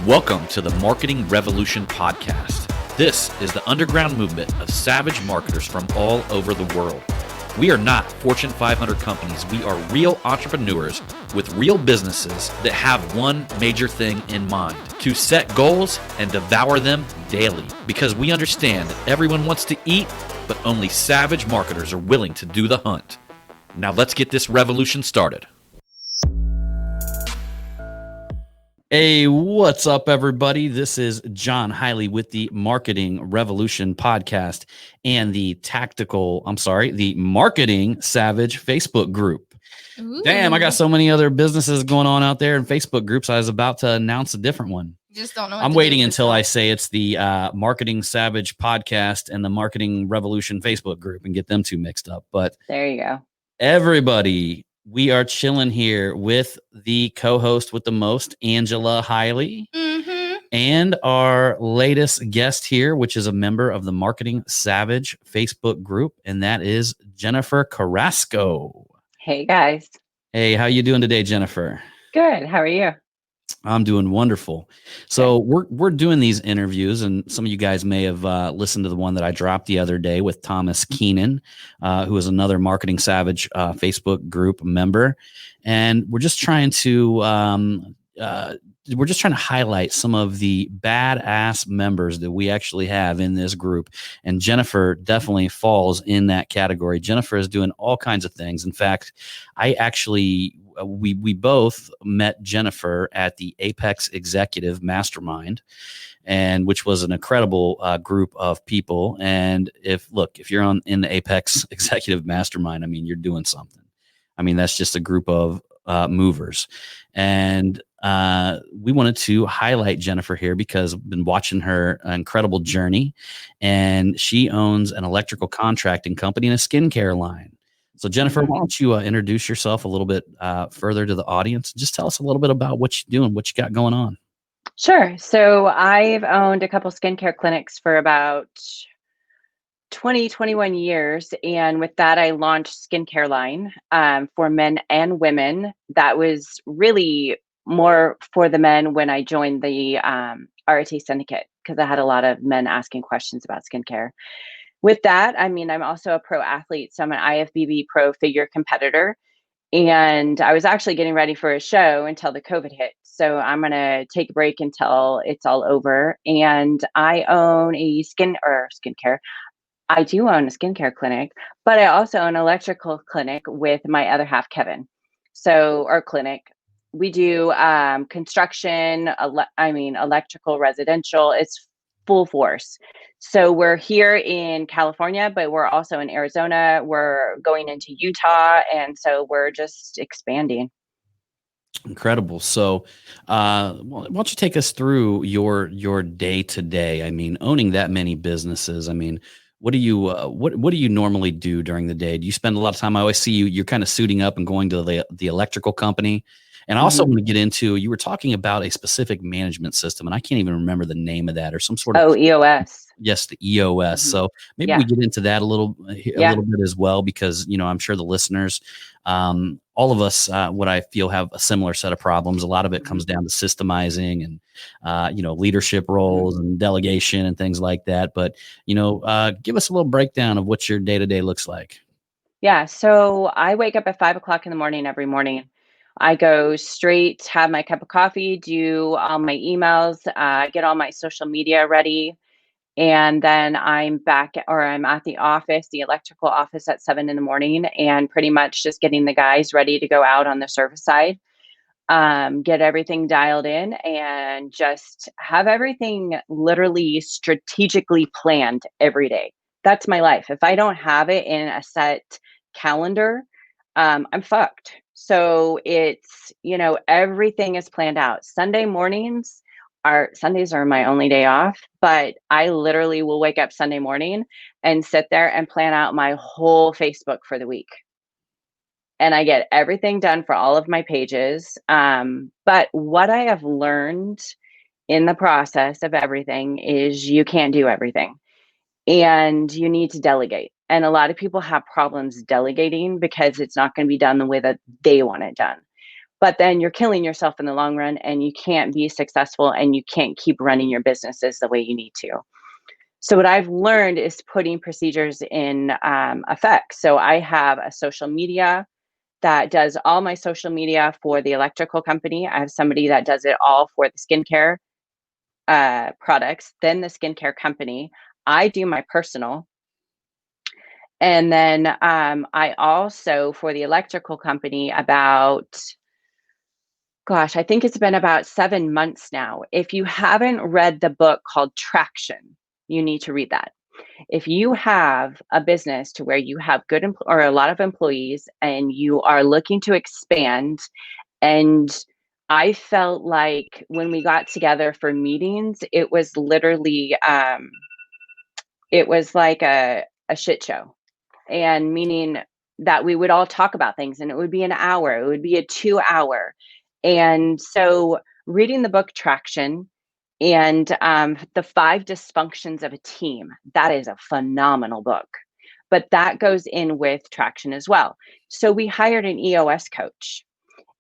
Welcome to the Marketing Revolution podcast. This is the underground movement of savage marketers from all over the world. We are not Fortune 500 companies. We are real entrepreneurs with real businesses that have one major thing in mind: to set goals and devour them daily. Because we understand that everyone wants to eat, but only savage marketers are willing to do the hunt. Now let's get this revolution started. Hey, what's up, everybody? This is John Hiley with the Marketing Revolution podcast and the Marketing Savage Facebook group. Ooh. Damn, I got so many other businesses going on out there in Facebook groups. I was about to announce a different one. Just don't know. I'm waiting until I say it's the Marketing Savage podcast and the Marketing Revolution Facebook group and get them two mixed up. But there you go. Everybody, we are chilling here with the co-host with the most, Angela Hiley, and our latest guest here, which is a member of the Marketing Savage Facebook group, and that is Jennifer Crrasco. Hey, guys. Hey, how you doing today, Jennifer? Good. How are you? I'm doing wonderful. So we're doing these interviews, and some of you guys may have listened to the one that I dropped the other day with Thomas Keenan, who is another Marketing Savage Facebook group member, and we're just trying to highlight some of the badass members that we actually have in this group, and Jennifer definitely falls in that category. Jennifer is doing all kinds of things. In fact, we both met Jennifer at the Apex Executive Mastermind, and which was an incredible group of people. And if you're in the Apex Executive Mastermind, I mean, you're doing something. I mean, that's just a group of movers. And we wanted to highlight Jennifer here because I've been watching her incredible journey, and she owns an electrical contracting company and a skincare line. So Jennifer, why don't you introduce yourself a little bit further to the audience? Just tell us a little bit about what you're doing, what you got going on. Sure. So I've owned a couple skincare clinics for about 21 years. And with that, I launched skincare line for men and women. That was really more for the men when I joined the RT Syndicate, because I had a lot of men asking questions about skincare. With that, I mean, I'm also a pro athlete. So I'm an IFBB pro figure competitor. And I was actually getting ready for a show until the COVID hit. So I'm going to take a break until it's all over. And I own a skincare. I do own a skincare clinic, but I also own an electrical clinic with my other half, Kevin. So our clinic, we do construction, electrical, residential. It's full force. So we're here in California, but we're also in Arizona. We're going into Utah. And so we're just expanding. Incredible. So why don't you take us through your day to day? I mean, owning that many businesses, I mean, what do you normally do during the day? Do you spend a lot of time? I always see you're kind of suiting up and going to the electrical company. And I also want to get into, you were talking about a specific management system, and I can't even remember the name of that, or some sort of EOS. Yes, the EOS. So maybe we get into that a little bit as well, because I'm sure the listeners, all of us, what I feel, have a similar set of problems. A lot of it comes down to systemizing and leadership roles and delegation and things like that. But give us a little breakdown of what your day to day looks like. Yeah. So I wake up at 5 o'clock in the morning every morning. I go straight, have my cup of coffee, do all my emails, get all my social media ready. And then I'm at the office, the electrical office, at 7 in the morning, and pretty much just getting the guys ready to go out on the service side, get everything dialed in, and just have everything literally strategically planned every day. That's my life. If I don't have it in a set calendar, I'm fucked. So it's, everything is planned out. Sundays are my only day off, but I literally will wake up Sunday morning and sit there and plan out my whole Facebook for the week. And I get everything done for all of my pages. But what I have learned in the process of everything is you can't do everything, and you need to delegate. And a lot of people have problems delegating because it's not going to be done the way that they want it done. but then you're killing yourself in the long run and you can't be successful and you can't keep running your businesses the way you need to. So what I've learned is putting procedures in effect. So I have a social media that does all my social media for the electrical company. I have somebody that does it all for the skincare products, then the skincare company. I do my personal. And then I also, for the electrical company, about, gosh, I think it's been about 7 months now. If you haven't read the book called Traction, you need to read that. If you have a business to where you have or a lot of employees and you are looking to expand, and I felt like when we got together for meetings, it was literally it was like a shit show. And meaning that we would all talk about things and it would be an hour, it would be a 2 hour. And so reading the book Traction and the 5 dysfunctions of a team, that is a phenomenal book. But that goes in with Traction as well. So we hired an EOS coach,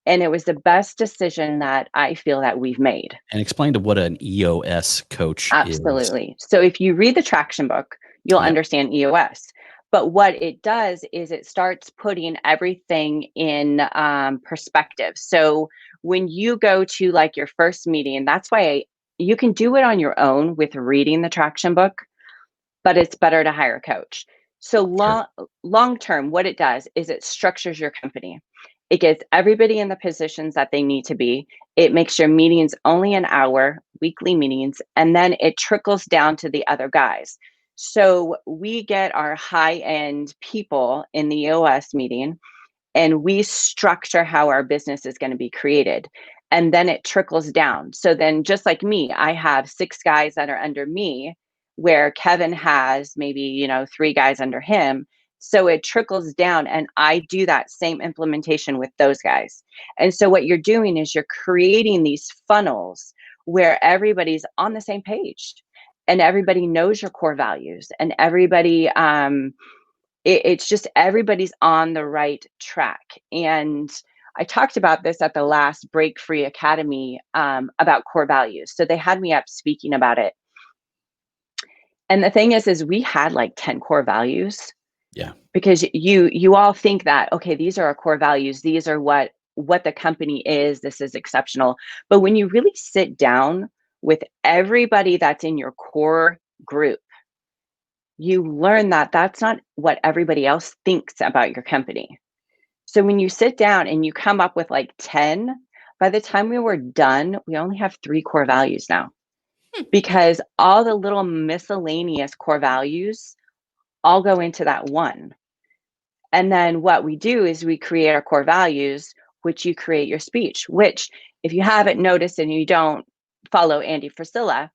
and it was the best decision that I feel that we've made. And explain to what an EOS coach is. Absolutely. So if you read the Traction book, you'll understand EOS. But what it does is it starts putting everything in perspective. So when you go to like your first meeting, that's why you can do it on your own with reading the Traction book, but it's better to hire a coach. So long term, what it does is it structures your company. It gets everybody in the positions that they need to be. It makes your meetings only an hour, weekly meetings, and then it trickles down to the other guys. So we get our high-end people in the EOS meeting, and we structure how our business is going to be created. And then it trickles down. So then just like me, I have 6 guys that are under me, where Kevin has maybe, 3 guys under him. So it trickles down, and I do that same implementation with those guys. And so what you're doing is you're creating these funnels where everybody's on the same page and everybody knows your core values, and everybody, it's just everybody's on the right track. And I talked about this at the last Break Free Academy about core values. So they had me up speaking about it. And the thing is we had like 10 core values. Yeah. Because you all think that, okay, these are our core values. These are what the company is. This is exceptional. But when you really sit down with everybody that's in your core group, you learn that that's not what everybody else thinks about your company. So when you sit down and you come up with like 10, by the time we were done, we only have 3 core values now. Because all the little miscellaneous core values all go into that one. And then what we do is we create our core values, which you create your speech, which if you haven't noticed and you don't follow Andy Frisella,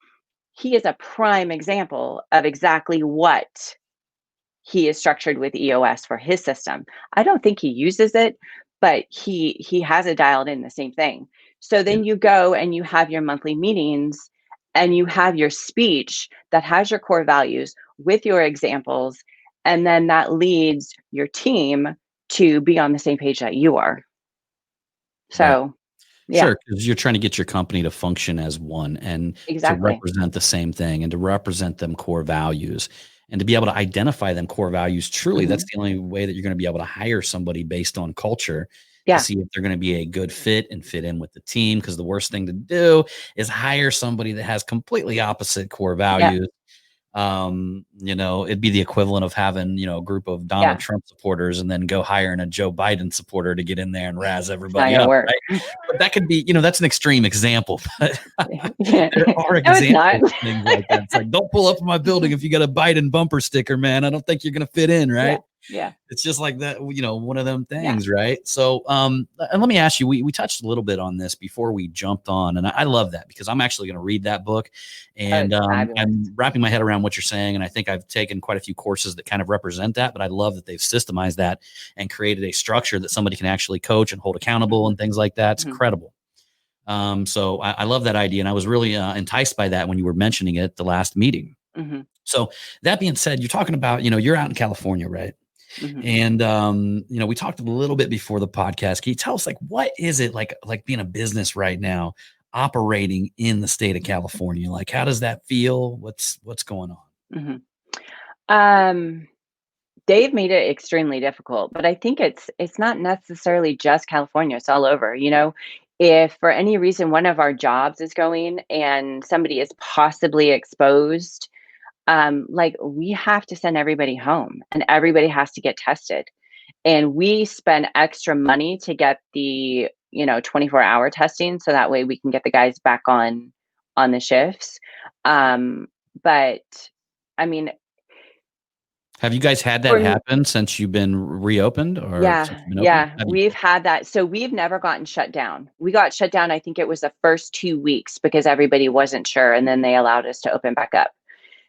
he is a prime example of exactly what he is structured with EOS for his system. I don't think he uses it, but he has it dialed in the same thing. So then you go and you have your monthly meetings and you have your speech that has your core values with your examples. And then that leads your team to be on the same page that you are. So, yeah. Sure, because you're trying to get your company to function as one and to represent the same thing and to represent them core values and to be able to identify them core values truly. That's the only way that you're going to be able to hire somebody based on culture to see if they're going to be a good fit and fit in with the team. Because the worst thing to do is hire somebody that has completely opposite core values. It'd be the equivalent of having, a group of Donald Trump supporters and then go hiring a Joe Biden supporter to get in there and razz everybody up. Right? But that could be, that's an extreme example. But there are examples of things like that. It's like, don't pull up in my building if you got a Biden bumper sticker, man. I don't think you're going to fit in, right? Yeah. It's just like that, one of them things, right? So, and let me ask you, we touched a little bit on this before we jumped on, and I love that because I'm actually going to read that book, and I'm wrapping my head around what you're saying, and I think I've taken quite a few courses that kind of represent that, but I love that they've systemized that and created a structure that somebody can actually coach and hold accountable and things like that. It's incredible. So I love that idea, and I was really enticed by that when you were mentioning it at the last meeting. So that being said, you're talking about, you're out in California, right? Mhm. And we talked a little bit before the podcast. Can you tell us like what is it like being a business right now, operating in the state of California? Like how does that feel? What's going on? Mhm. Um, they've made it extremely difficult, but I think it's not necessarily just California, it's all over, you know? If for any reason one of our jobs is going and somebody is possibly exposed, like, we have to send everybody home and everybody has to get tested. And we spend extra money to get the, 24-hour testing so that way we can get the guys back on the shifts. Um, but I mean, Have you guys had that for happen since you've been reopened or yeah, since you've been open? yeah, Have you? we've had that. So we've never gotten shut down. We got shut down, I think it was the first 2 weeks because everybody wasn't sure, and then they allowed us to open back up.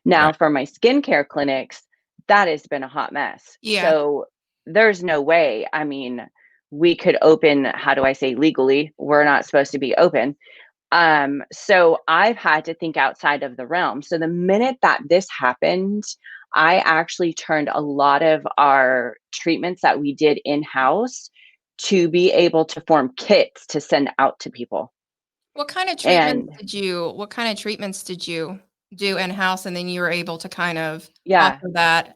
Now Right. for my skincare clinics, that has been a hot mess. Yeah. So there's no way, I mean, we could open, how do I say legally? We're not supposed to be open. So I've had to think outside of the realm. So the minute that this happened, I actually turned a lot of our treatments that we did in-house to be able to form kits to send out to people. And What kind of treatments did you do in-house and then you were able to kind of yeah, offer that doing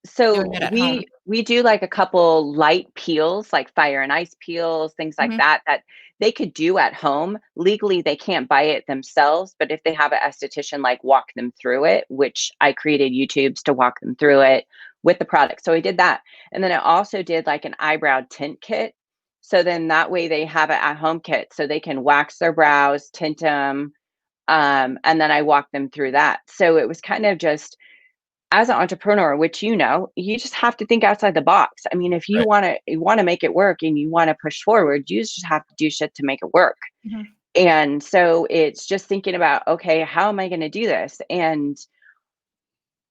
so it at home? we do like a couple light peels, like fire and ice peels, things like Mhm. that, that they could do at home. Legally, they can't buy it themselves, but if they have an esthetician like walk them through it, which I created YouTubes to walk them through it with the product. So I did that. And then I also did like an eyebrow tint kit. So then that way they have an at-home kit so they can wax their brows, tint them, and then I walk them through that. So it was kind of just as an entrepreneur, which you just have to think outside the box. I mean, if Right. you wanna make it work and you wanna push forward, you just have to do shit to make it work. Mhm. And so it's just thinking about, okay, how am I gonna do this? And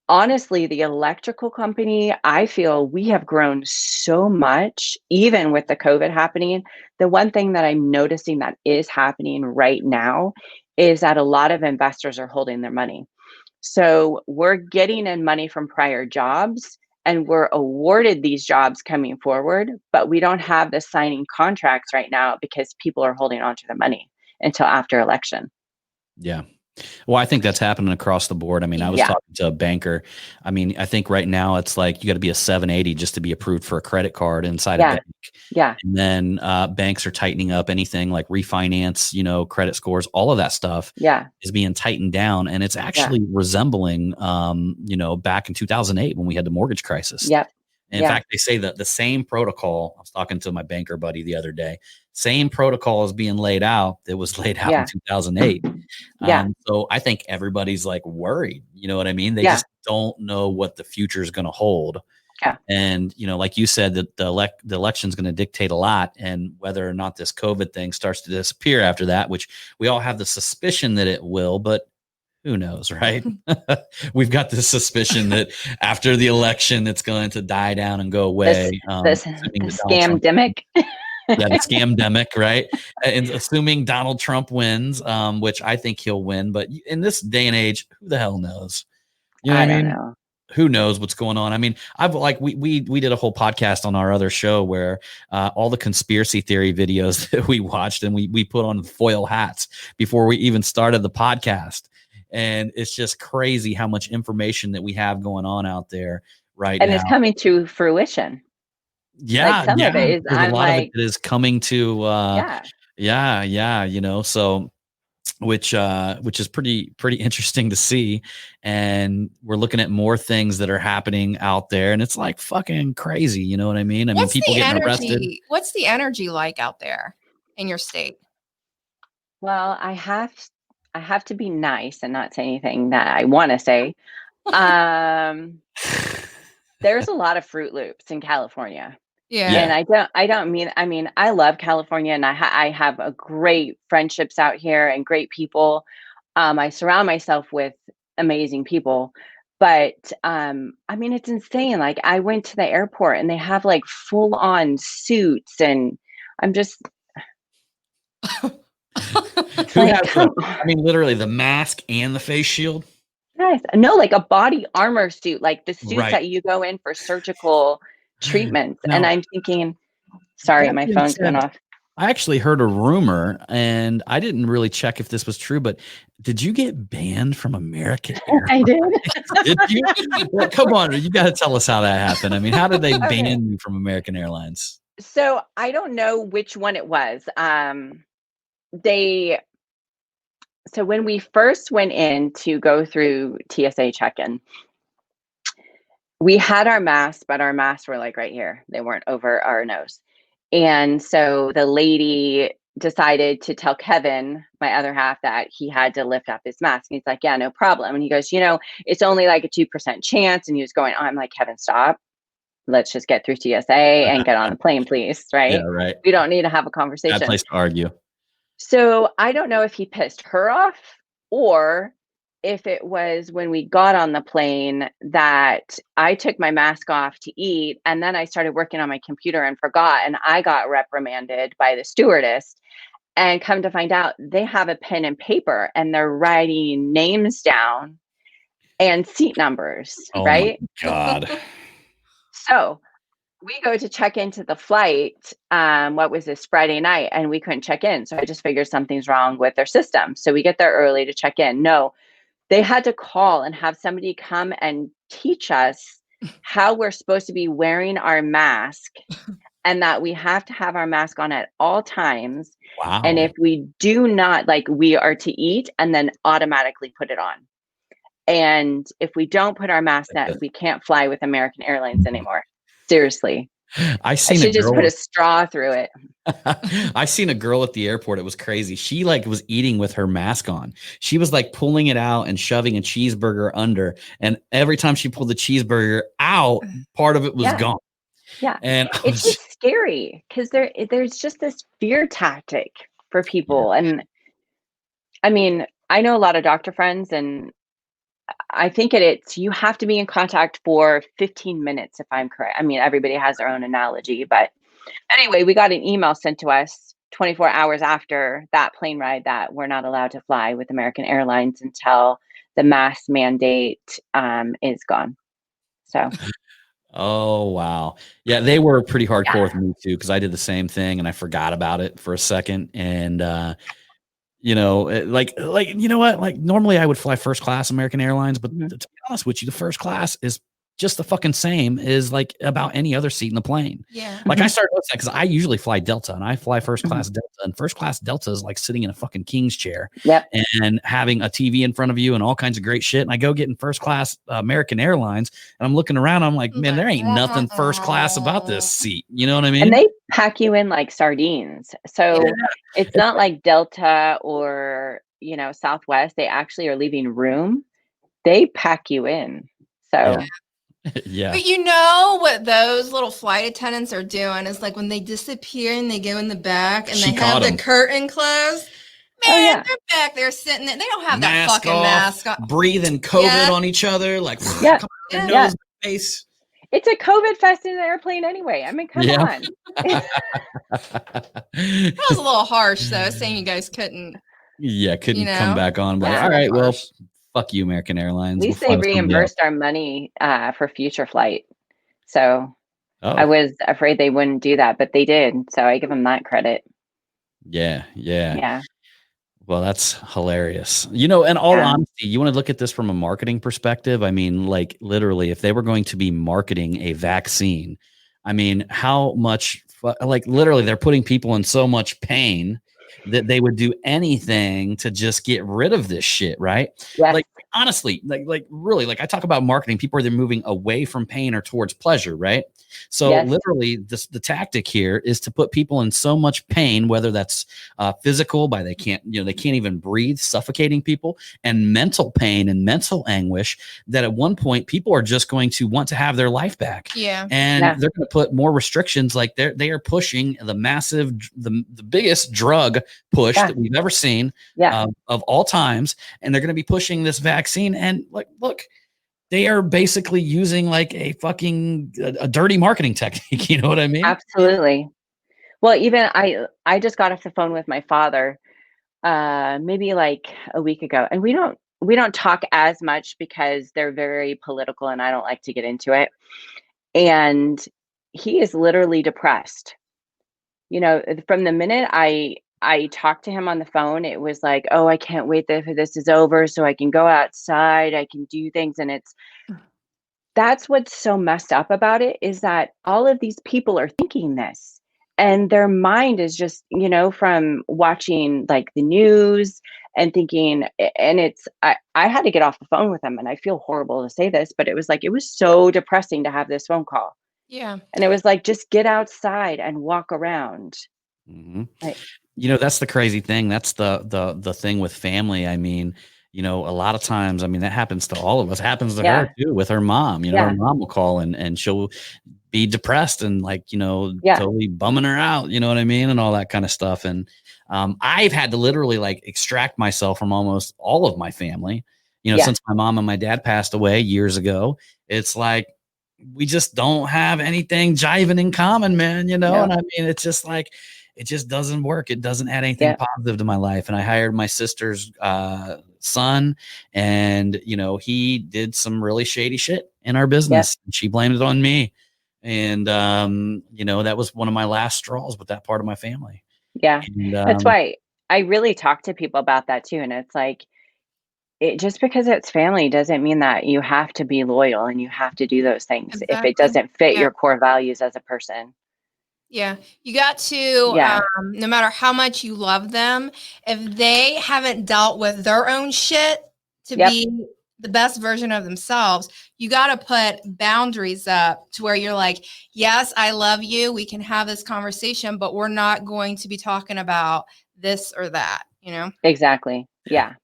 honestly, the electrical company, I feel we have grown so much, even with the COVID happening. The one thing that I'm noticing that is happening right now is that a lot of investors are holding their money. So we're getting in money from prior jobs and we're awarded these jobs coming forward, but we don't have the signing contracts right now because people are holding on to the money until after election. Yeah. Well, I think that's happening across the board. I mean, I was Yeah, talking to a banker. I mean, I think right now it's like you got to be a 780 just to be approved for a credit card inside a yeah, bank. yeah, And then banks are tightening up anything like refinance, credit scores, all of that stuff yeah, is being tightened down. And it's yeah, actually resembling, back in 2008 when we had the mortgage crisis. yep, In yeah, fact, they say that the same protocol, I was talking to my banker buddy the other day, same protocol is being laid out that was laid out in yeah, 2008. yeah, So I think everybody's like worried, you know what I mean? They yeah, just don't know what the future is going to hold. yeah. And, like you said, that the election is going to dictate a lot, and whether or not this COVID thing starts to disappear after that, which we all have the suspicion that it will, but who knows, right? We've got this suspicion that after the election, it's going to die down and go This away. this Assuming the that Donald Trump, scamdemic. yeah, the scamdemic, right? And assuming Donald Trump wins, which I think he'll win, but in this day and age, who the hell knows? You know what I I don't mean? know. Who knows what's going on? I mean, I've like we did a whole podcast on our other show where all the conspiracy theory videos that we watched, and we put on foil hats before we even started the podcast. And it's just crazy how much information that we have going on out there right And it's now. coming to fruition. Like Yeah, some of yeah. it is There's a I'm lot of it like, that is coming to yeah. yeah, so which is pretty interesting to see. And we're looking at more things that are happening out there, and it's like fucking crazy, you know what I mean? I mean, people getting arrested. What's the energy like out there in your state? Well, I have to be nice and not say anything that I wanna say. Um, there's a lot of Fruit Loops in California, Yeah. and Yeah. I mean, I love California, and I have a great friendships out here and great people. I surround myself with amazing people, but, I mean, it's insane, like, I went to the airport, and they have, like, full on suits, and I'm just Who like, has "Come I mean, literally the mask and the face shield? Yes. No, like a body armor suit, like the suits Right. that you go in for surgical treatments. And Now, I'm thinking, sorry, that my being phone's going said, off. I actually heard a rumor, and I didn't really check if this was true, but did you get banned from American Airlines? I did. Did you? Well, come on, you got to tell us how that happened. I mean, how did they Okay. ban you from American Airlines? So I don't know which one it was. They so when we first went in to go through TSA check-in, we had our masks, but our masks were like right here. They weren't over our nose. And so the lady decided to tell Kevin, my other half, that he had to lift up his mask. And he's like, yeah, no problem. And he goes, it's only like a 2% chance. And he was going, I'm like, Kevin, stop. Let's just get through TSA and get on the plane, please. Yeah, Right. right. We don't need to have a Bad conversation. place to argue. So I don't know if he pissed her off or if it was when we got on the plane that I took my mask off to eat and then I started working on my computer and forgot, and I got reprimanded by the stewardess. And come to find out, they have a pen and paper and they're writing names down and seat numbers, Oh right? my God. So we go to check into the flight. What was this, Friday night? And we couldn't check in. So I just figured something's wrong with their system. So we get there early to check in. No, they had to call and have somebody come and teach us how we're supposed to be wearing our mask and that we have to have our mask on at all times. Wow. And if we do not, like, we are to eat and then automatically put it on. And if we don't put our mask on, we can't fly with American Airlines anymore. Seriously. I I seen a should just girl. put a straw through it. I seen a girl at the airport. It was crazy. She like was eating with her mask on. She was like pulling it out and shoving a cheeseburger under. And every time she pulled the cheeseburger out, part of it was Yeah. gone. Yeah. And It's just scary because there's just this fear tactic for people. And I mean, I know a lot of doctor friends, and I think it's you have to be in contact for 15 minutes, if I'm correct. I mean, everybody has their own analogy, but anyway, we got an email sent to us 24 hours after that plane ride that we're not allowed to fly with American Airlines until the mask mandate is gone. So, oh wow. Yeah, they were pretty hardcore with me too, because I did the same thing and I forgot about it for a second. And like you know what? Like normally I would fly first class American Airlines, but to be honest with you, the first class is just the fucking same as like about any other seat in the plane. Yeah. Like I started with that because I usually fly Delta and I fly first class Delta, and first class Delta is like sitting in a fucking king's chair and having a TV in front of you and all kinds of great shit. And I go get in first class American Airlines and I'm looking around. I'm like, man, there ain't nothing first class about this seat. You know what I mean? And they pack you in like sardines. So it's not like Delta or, Southwest. They actually are leaving room. They pack you in. So yeah. But you know what those little flight attendants are doing is like when they disappear and they go in the back and they have the curtain closed. Man, they're back there sitting there. They don't have that fucking mask on. Breathing COVID on each other. Like, yeah. come on, nose, face. It's a COVID fest in the airplane anyway. I mean, come on. That was a little harsh, though, saying you guys couldn't. Yeah, couldn't come back on. Like, all right, well, fuck you, American Airlines. At least they reimbursed our money for future flight. So I was afraid they wouldn't do that, but they did. So I give them that credit. Yeah. Well, that's hilarious. In all honesty, you want to look at this from a marketing perspective. I mean, like literally, if they were going to be marketing a vaccine, I mean, how much, like literally, they're putting people in so much pain that they would do anything to just get rid of this shit, right? Yeah. Like honestly, like really, like I talk about marketing, people are either moving away from pain or towards pleasure, right? So literally the tactic here is to put people in so much pain, whether that's physical by they can't even breathe, suffocating people, and mental pain and mental anguish, that at one point people are just going to want to have their life back. Yeah. And they're going to put more restrictions. Like they are pushing the biggest drug push that we've ever seen of all times. And they're going to be pushing this vaccine. And like, look, they are basically using like a fucking a dirty marketing technique. You know what I mean? Absolutely. Well, even I just got off the phone with my father maybe like a week ago, and we don't talk as much because they're very political and I don't like to get into it. And he is literally depressed. You know, from the minute I talked to him on the phone, it was like, "Oh, I can't wait that this is over so I can go outside, I can do things," and that's what's so messed up about it, is that all of these people are thinking this, and their mind is just, from watching, like, the news and thinking, and I had to get off the phone with him, and I feel horrible to say this, but it was like, it was so depressing to have this phone call. Yeah. And it was like, just get outside and walk around. Mm-hmm. Like, That's the crazy thing. That's the thing with family. I mean, a lot of times, I mean, that happens to all of us. Happens to her too with her mom. Her mom will call and she'll be depressed and totally bumming her out. You know what I mean? And all that kind of stuff. And I've had to literally like extract myself from almost all of my family. Since my mom and my dad passed away years ago, it's like we just don't have anything jiving in common, man. And I mean, it's just like, it just doesn't work. It doesn't add anything positive to my life. And I hired my sister's son, and he did some really shady shit in our business. And she blamed it on me. And that was one of my last straws with that part of my family. Yeah. And, that's why I really talk to people about that too. And it's like, just because it's family doesn't mean that you have to be loyal and you have to do those things if it doesn't fit your core values as a person. Yeah. You got to, no matter how much you love them, if they haven't dealt with their own shit to be the best version of themselves, you got to put boundaries up to where you're like, yes, I love you. We can have this conversation, but we're not going to be talking about this or that, Exactly. Yeah.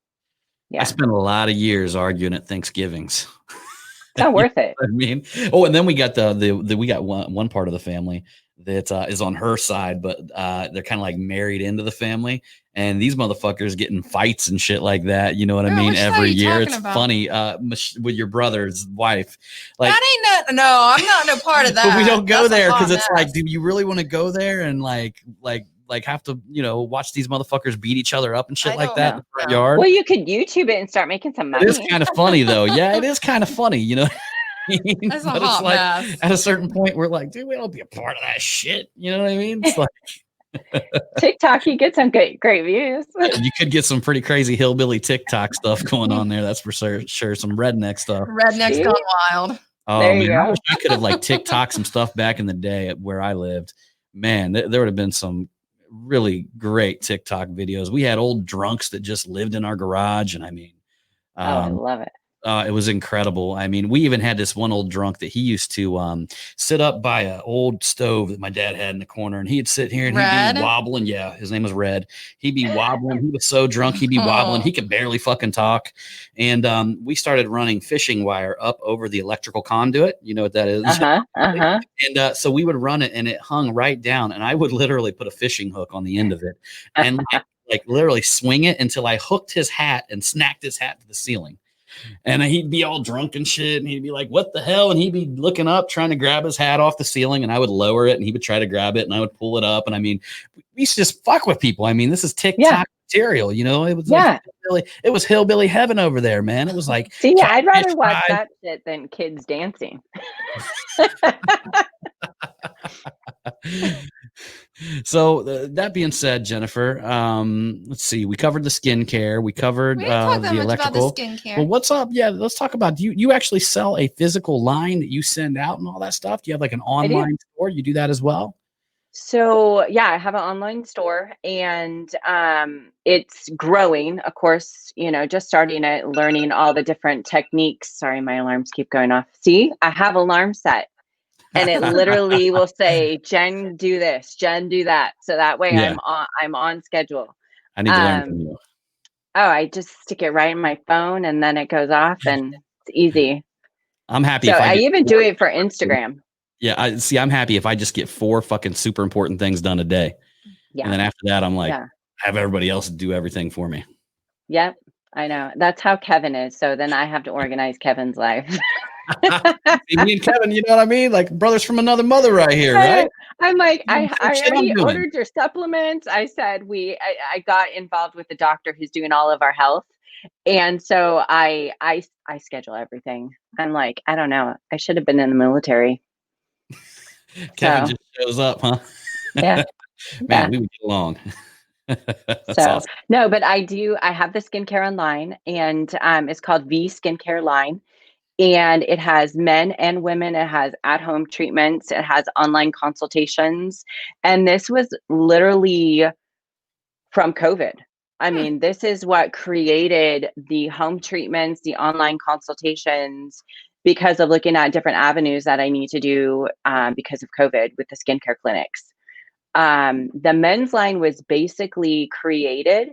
I spent a lot of years arguing at Thanksgivings. It's not worth it. I mean, and then we got we got one part of the family that is on her side, but they're kind of like married into the family, and these motherfuckers get in fights and shit like that. You know what I mean? Every year, it's funny. With your brother's wife, like that ain't no. I'm not no part of that. But we don't go there because it's like, do you really want to go there and like have to watch these motherfuckers beat each other up and shit like that in the front yard? Well, you could YouTube it and start making some money. It is kind of funny though. Yeah, it is kind of funny. That's but it's like mess. At a certain point, we're like, dude, we don't be a part of that shit. You know what I mean? It's like TikTok, you get some great views. You could get some pretty crazy hillbilly TikTok stuff going on there. That's for sure. Some redneck stuff. Rednecks gone wild. Oh man, I wish I could have like TikTok some stuff back in the day at where I lived. Man, there would have been some really great TikTok videos. We had old drunks that just lived in our garage, and I mean, I love it. It was incredible. I mean, we even had this one old drunk that he used to sit up by an old stove that my dad had in the corner, and he'd sit here and he'd be wobbling. Yeah, his name was Red. He'd be wobbling. He was so drunk, he'd be wobbling. He could barely fucking talk. And we started running fishing wire up over the electrical conduit. You know what that is? And so we would run it, and it hung right down. And I would literally put a fishing hook on the end of it, and like literally swing it until I hooked his hat and snacked his hat to the ceiling. And he'd be all drunk and shit, and he'd be like, what the hell? And he'd be looking up, trying to grab his hat off the ceiling, and I would lower it, and he would try to grab it, and I would pull it up. And I mean, we used to just fuck with people. I mean, this is TikTok material, it was it was hillbilly heaven over there, man. It was like, see, I'd rather watch that shit than kids dancing. So that being said, Jennifer, let's see. We covered the skincare. We covered the electrical. About the skincare. Well, what's up? Yeah, let's talk about. Do you actually sell a physical line that you send out and all that stuff? Do you have like an online store? You do that as well? So yeah, I have an online store, and it's growing. Of course, just starting it, learning all the different techniques. Sorry, my alarms keep going off. See, I have alarm set. And it literally will say, Jen, do this, Jen, do that. So that way I'm on schedule. I need to learn from you. Oh, I just stick it right in my phone, and then it goes off, and it's easy. I'm happy. So I even do it for Instagram. Yeah. I'm happy if I just get 4 fucking super important things done a day. Yeah. And then after that, I'm like, have everybody else do everything for me. Yep. I know. That's how Kevin is. So then I have to organize Kevin's life. Me and Kevin, you know what I mean? Like brothers from another mother right here, right? I'm like, I already ordered your supplements. I said I got involved with the doctor who's doing all of our health. And so I schedule everything. I'm like, I don't know. I should have been in the military. Kevin just shows up, huh? Yeah. Man, we would get along. That's awesome. No, but I have the skincare online, and it's called V Skincare Line. And it has men and women. It has at-home treatments. It has online consultations. And this was literally from COVID. I mean, this is what created the home treatments, the online consultations, because of looking at different avenues that I need to do because of COVID with the skincare clinics. The men's line was basically created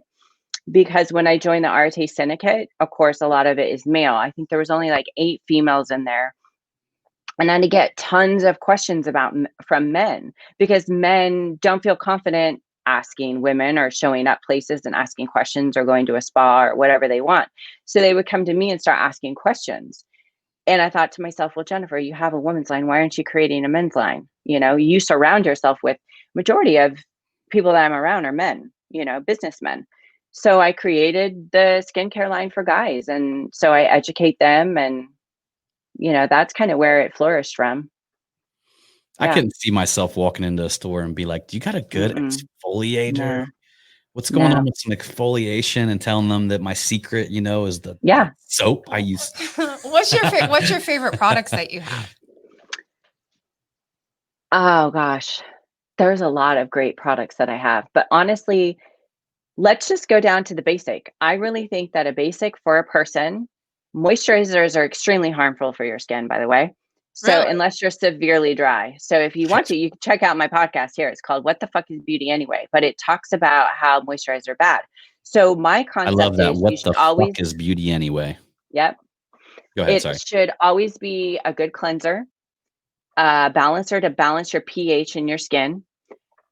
because when I joined the Arte Syndicate, of course, a lot of it is male. I think there was only like 8 females in there. And then to get tons of questions from men, because men don't feel confident asking women or showing up places and asking questions or going to a spa or whatever they want. So they would come to me and start asking questions. And I thought to myself, well, Jennifer, you have a women's line. Why aren't you creating a men's line? You surround yourself with majority of people that I'm around are men, businessmen. So I created the skincare line for guys. And so I educate them, and, that's kind of where it flourished from. Yeah. I couldn't see myself walking into a store and be like, do you got a good exfoliator? No. What's going on with some exfoliation, and telling them that my secret, is the soap I use. What's your favorite products that you have? Oh gosh, there's a lot of great products that I have, but honestly, let's just go down to the basic. I really think that a basic for a person, moisturizers are extremely harmful for your skin, by the way. So really? Unless you're severely dry. So if you want to, you can check out my podcast here. It's called What the Fuck is Beauty Anyway? But it talks about how moisturizers are bad. So my concept I love that. What the fuck is beauty anyway? Yep. Go ahead, it should always be a good cleanser, balancer to balance your pH in your skin,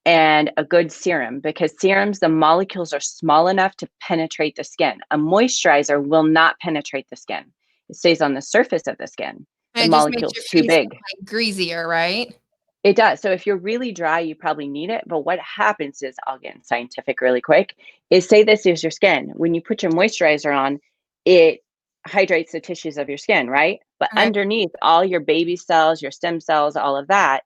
and a good serum, because serums, the molecules are small enough to penetrate the skin. A moisturizer will not penetrate the skin. It stays on the surface of the skin. The molecule's too big. Like greasier, right? It does. So if you're really dry, you probably need it. But what happens is, I'll get scientific really quick, is say this is your skin. When you put your moisturizer on, it hydrates the tissues of your skin, right? But underneath, all your baby cells, your stem cells, all of that,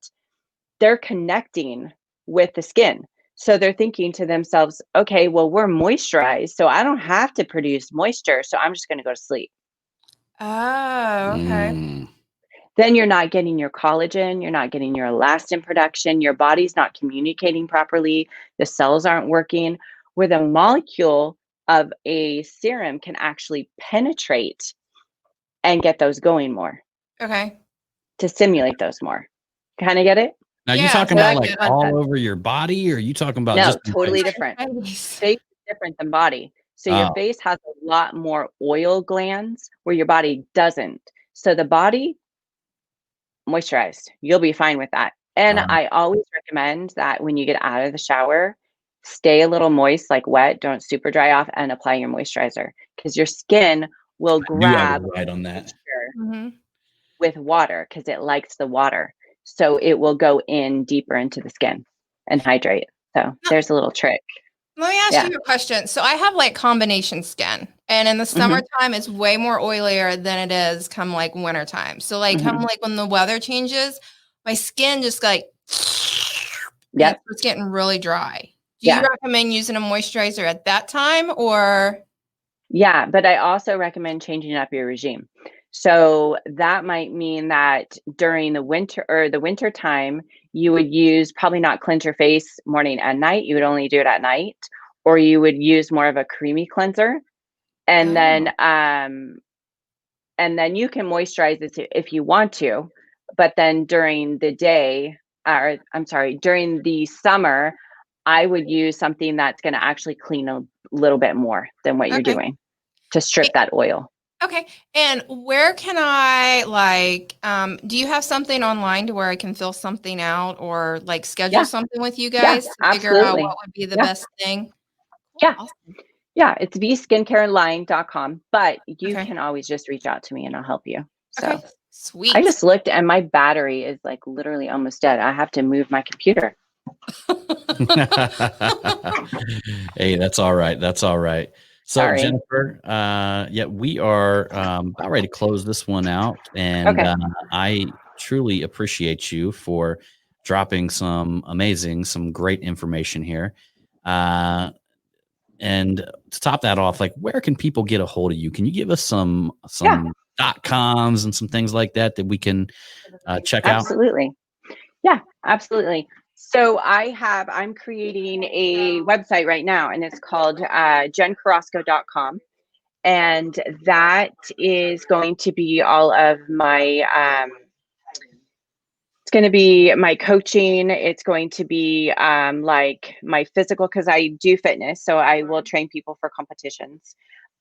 they're connecting with the skin. So they're thinking to themselves, okay, well, we're moisturized, so I don't have to produce moisture. So I'm just going to go to sleep. Oh, okay. Then you're not getting your collagen, you're not getting your elastin production, your body's not communicating properly, the cells aren't working, where the molecule of a serum can actually penetrate and get those going more. Okay. To stimulate those more. Kind of get it? Now, you talking about like all over your body, or are you talking about just totally different. Face is different than body. So your face has a lot more oil glands where your body doesn't. So the body, moisturized, you'll be fine with that. And I always recommend that when you get out of the shower, stay a little moist, like wet, don't super dry off, and apply your moisturizer, because your skin will grab right on that with water, because it likes the water. So it will go in deeper into the skin and hydrate. So there's a little trick. Let me ask you a question. So I have like combination skin, and in the summertime, it's way more oilier than it is come like wintertime. So like come like when the weather changes, my skin just like, it's getting really dry. Do you recommend using a moisturizer at that time, or? Yeah, but I also recommend changing up your regime. So that might mean that during the winter or the winter time, you would use, probably not cleanse your face morning and night. You would only do it at night, or you would use more of a creamy cleanser. And then you can moisturize it if you want to, but then during the day, during the summer, I would use something that's going to actually clean a little bit more than what you're doing to strip that oil. Okay. And where can I do you have something online to where I can fill something out, or like schedule something with you guys to figure out what would be the best thing? Yeah. Awesome. Yeah. It's vskincareline.com, but you can always just reach out to me and I'll help you. So sweet. I just looked and my battery is like literally almost dead. I have to move my computer. Hey, that's all right. That's all right. So sorry. Jennifer, we are about ready to close this one out, and I truly appreciate you for dropping some great information here. And to top that off, like, where can people get a hold of you? Can you give us some .coms and some things like that we can check out? Absolutely. Yeah, absolutely. So I'm creating a website right now, and it's called jencarrasco.com. And that is going to be all of my, it's going to be my coaching. It's going to be like my physical, because I do fitness. So I will train people for competitions.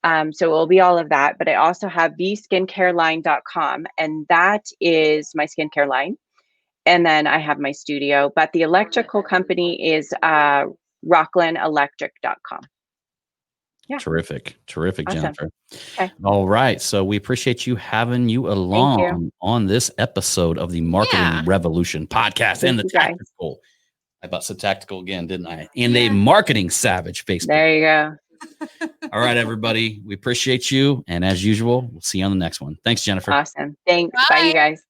So it will be all of that. But I also have theskincareline.com, and that is my skincare line. And then I have my studio. But the electrical company is rocklandelectric.com. Yeah. Terrific, awesome. Jennifer. Okay. All right. So we appreciate having you along on this episode of the Marketing Revolution podcast and the tactical. I about said tactical again, didn't I? And a Marketing Savage Facebook. There you go. All right, everybody. We appreciate you. And as usual, we'll see you on the next one. Thanks, Jennifer. Awesome. Thanks. Bye you guys.